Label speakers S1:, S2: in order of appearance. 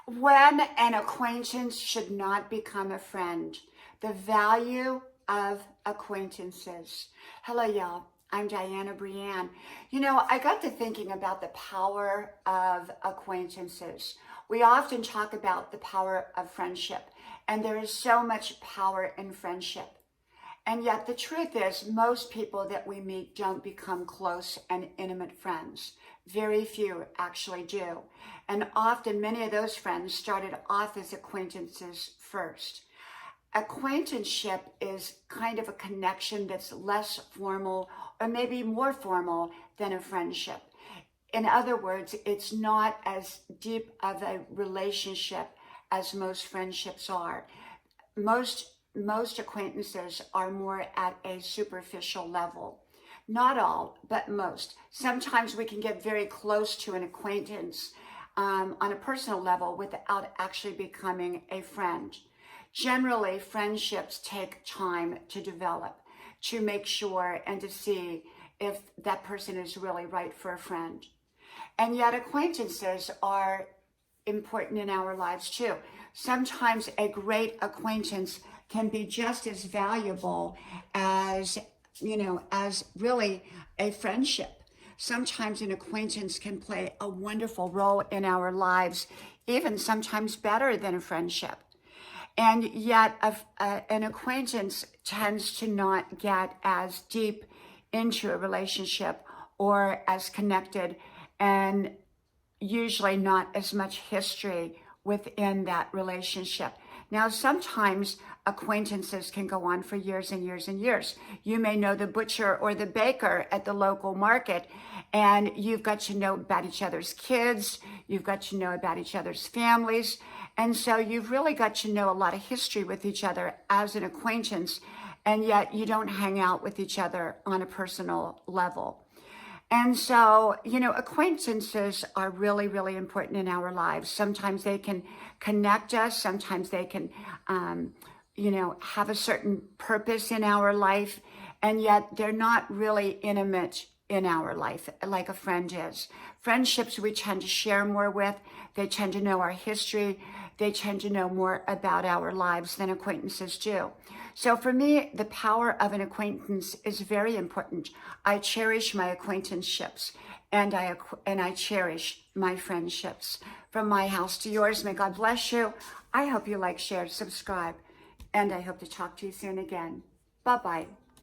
S1: When an acquaintance should not become a friend. The value of acquaintances. Hello, y'all. I'm Diana Brienne. I got to thinking about the power of acquaintances. We often talk about the power of friendship, and there is so much power in friendship. And yet the truth is, most people that we meet don't become close and intimate friends. Very few actually do. And often many of those friends started off as acquaintances first. Acquaintanceship is kind of a connection that's less formal or maybe more formal than a friendship. In other words, it's not as deep of a relationship as most friendships are. Most acquaintances are more at a superficial level. Not all, but most. Sometimes we can get very close to an acquaintance on a personal level without actually becoming a friend. Generally, friendships take time to develop, to make sure and to see if that person is really right for a friend. And yet acquaintances are important in our lives too. Sometimes a great acquaintance can be just as valuable as really a friendship. Sometimes an acquaintance can play a wonderful role in our lives, even sometimes better than a friendship. And yet an acquaintance tends to not get as deep into a relationship or as connected, and usually not as much history within that relationship. Now, sometimes acquaintances can go on for years and years and years. You may know the butcher or the baker at the local market, and you've got to know about each other's kids, you've got to know about each other's families, and so you've really got to know a lot of history with each other as an acquaintance, and yet you don't hang out with each other on a personal level. And so, acquaintances are really, really important in our lives. Sometimes they can connect us. Sometimes they can, have a certain purpose in our life. And yet they're not really intimate in our life like a friend is. Friendships we tend to share more with. They tend to know our history. They tend to know more about our lives than acquaintances do. So for me, the power of an acquaintance is very important. I cherish my acquaintanceships, and I cherish my friendships. From my house to yours, may God bless you. I hope you like, share, subscribe, and I hope to talk to you soon again. Bye-bye.